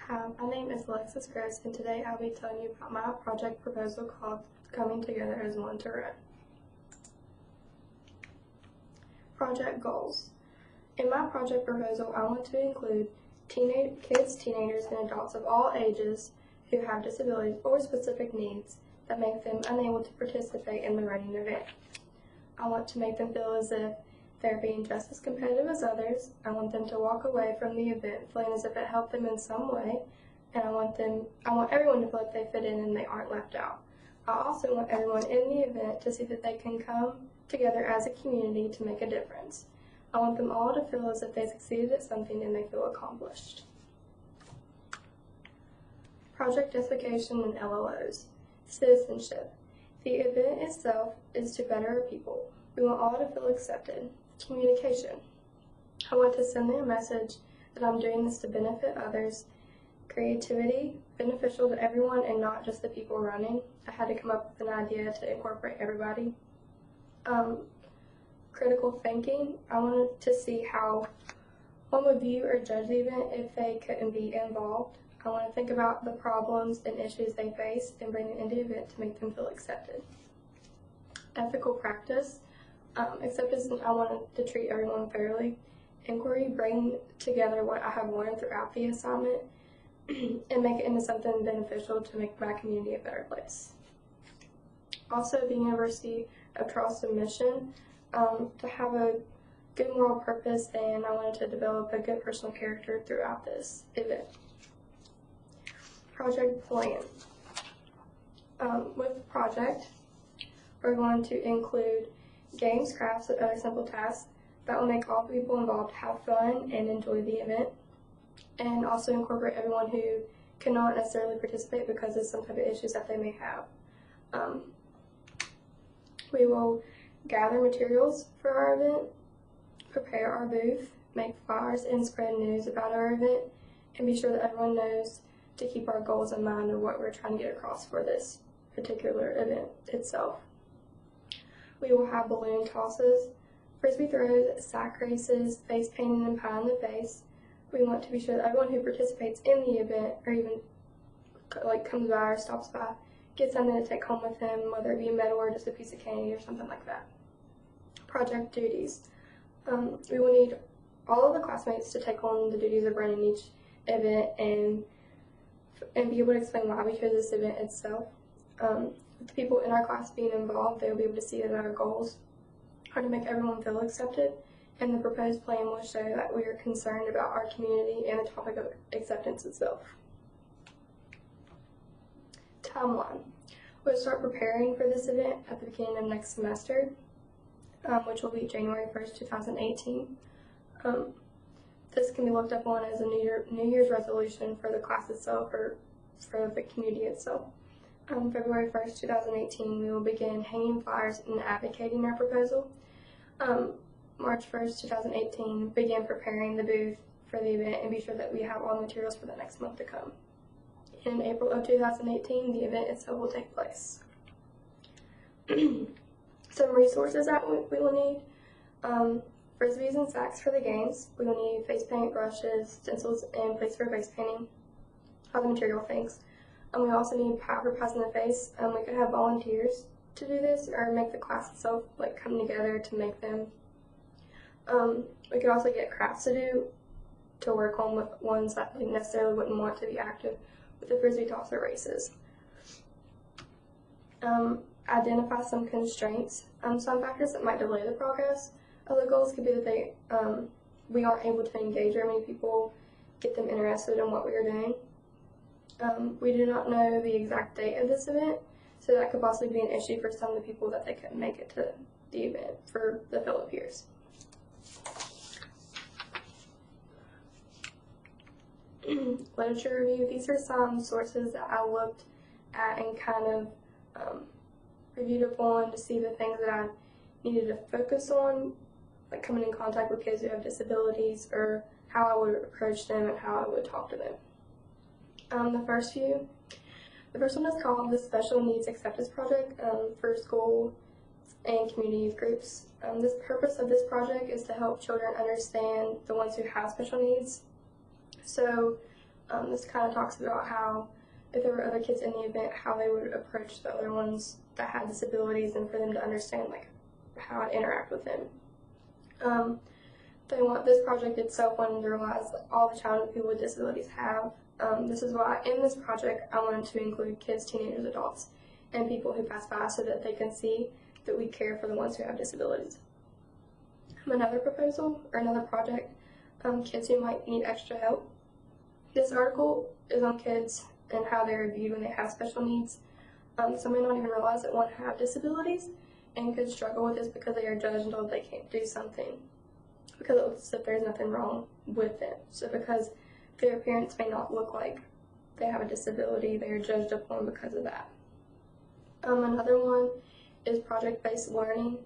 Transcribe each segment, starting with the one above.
Hi, my name is Alexis Grose, and today I'll be telling you about my project proposal called Coming Together as One to Run. Project goals. In my project proposal, I want to include kids, teenagers, and adults of all ages who have disabilities or specific needs that make them unable to participate in the running event. I want to make them feel as if they're being just as competitive as others. I want them to walk away from the event feeling as if it helped them in some way, and I want everyone to feel like they fit in and they aren't left out. I also want everyone in the event to see that they can come together as a community to make a difference. I want them all to feel as if they succeeded at something and they feel accomplished. Project justification and LLOs. Citizenship. The event itself is to better our people. We want all to feel accepted. Communication. I want to send them a message that I'm doing this to benefit others. Creativity, beneficial to everyone and not just the people running. I had to come up with an idea to incorporate everybody. Critical thinking. I wanted to see how one would view or judge the event if they couldn't be involved. I want to think about the problems and issues they face and bring them into the event to make them feel accepted. Ethical practice. Acceptance, I wanted to treat everyone fairly. Inquiry, bring together what I have learned throughout the assignment and make it into something beneficial to make my community a better place. Also, the University of Charleston mission, to have a good moral purpose, and I wanted to develop a good personal character throughout this event. Project plan. With the project, we're going to include games, crafts, and other simple tasks that will make all people involved have fun and enjoy the event, and also incorporate everyone who cannot necessarily participate because of some type of issues that they may have. We will gather materials for our event, prepare our booth, make flyers, and spread news about our event, and be sure that everyone knows to keep our goals in mind of what we're trying to get across for this particular event itself. We will have balloon tosses, frisbee throws, sack races, face painting, and pie in the face. We want to be sure that everyone who participates in the event, or even comes by or stops by, gets something to take home with them, whether it be a medal or just a piece of candy or something like that. Project duties. We will need all of the classmates to take on the duties of running each event and be able to explain why we chose this event itself. With the people in our class being involved, they will be able to see that our goals are to make everyone feel accepted, and the proposed plan will show that we are concerned about our community and the topic of acceptance itself. Timeline. We'll start preparing for this event at the beginning of next semester, which will be January 1st, 2018. This can be looked up on as a New Year's resolution for the class itself or for the community itself. February 1st, 2018, we will begin hanging flyers and advocating our proposal. March 1st, 2018, begin preparing the booth for the event and be sure that we have all the materials for the next month to come. In April of 2018, the event itself will take place. Some resources that we will need. Frisbees and sacks for the games. We will need face paint, brushes, stencils, and plates for face painting. Other material things. We also need pie for pies in the face. We could have volunteers to do this or make the class itself come together to make them. We could also get crafts to work on with ones that we necessarily wouldn't want to be active with the frisbee tosser races. Identify some constraints. Some factors that might delay the progress of the goals could be that we aren't able to engage very many people, get them interested in what we are doing. We do not know the exact date of this event, so that could possibly be an issue for some of the people that they couldn't make it to the event for the fellow peers. Literature review. These are some sources that I looked at and kind of reviewed upon to see the things that I needed to focus on, like coming in contact with kids who have disabilities, or how I would approach them and how I would talk to them. The first one is called the Special Needs Acceptance Project for school and community youth groups. The purpose of this project is to help children understand the ones who have special needs. So This kind of talks about how, if there were other kids in the event, how they would approach the other ones that had disabilities, and for them to understand like how to interact with them. They want this project itself wanting to realize all the challenges people with disabilities have. This is why in this project I wanted to include kids, teenagers, adults, and people who pass by so that they can see that we care for the ones who have disabilities. Another proposal, or another project, kids who might need extra help. This article is on kids and how they're viewed when they have special needs. Some may not even realize that one have disabilities and could struggle with this because they are judged and told they can't do something because it looks as if there's nothing wrong with it. So because their appearance may not look like they have a disability, they are judged upon because of that. Another one is project-based learning.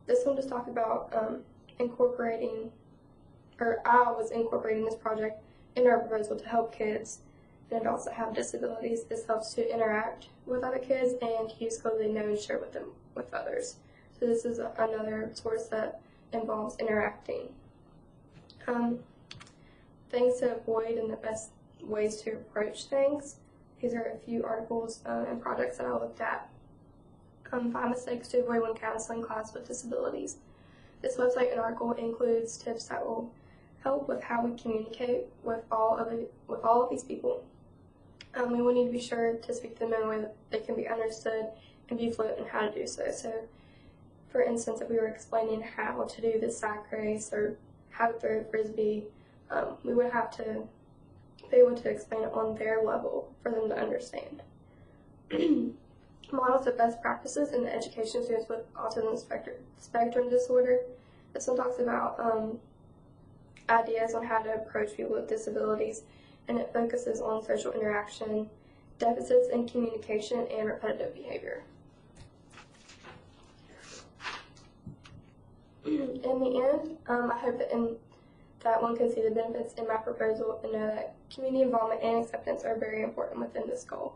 This one just talked about incorporating, or I was incorporating this project in our proposal to help kids and adults that have disabilities. This helps to interact with other kids and use clothes they know and share with them with others. So this is another source that involves interacting. Things to avoid and the best ways to approach things. These are a few articles and projects that I looked at. 5 mistakes to avoid when counseling class with disabilities. This website and article includes tips that will help with how we communicate with all of these people. We will need to be sure to speak to them in a way that they can be understood and be fluent in how to do so. So, for instance, if we were explaining how to do the sack race or how to throw a frisbee, we would have to be able to explain it on their level for them to understand. Models of best practices in the education of students with autism spectrum disorder. This one talks about ideas on how to approach people with disabilities, and it focuses on social interaction, deficits in communication, and repetitive behavior. In the end, I hope that one can see the benefits in my proposal and know that community involvement and acceptance are very important within this goal.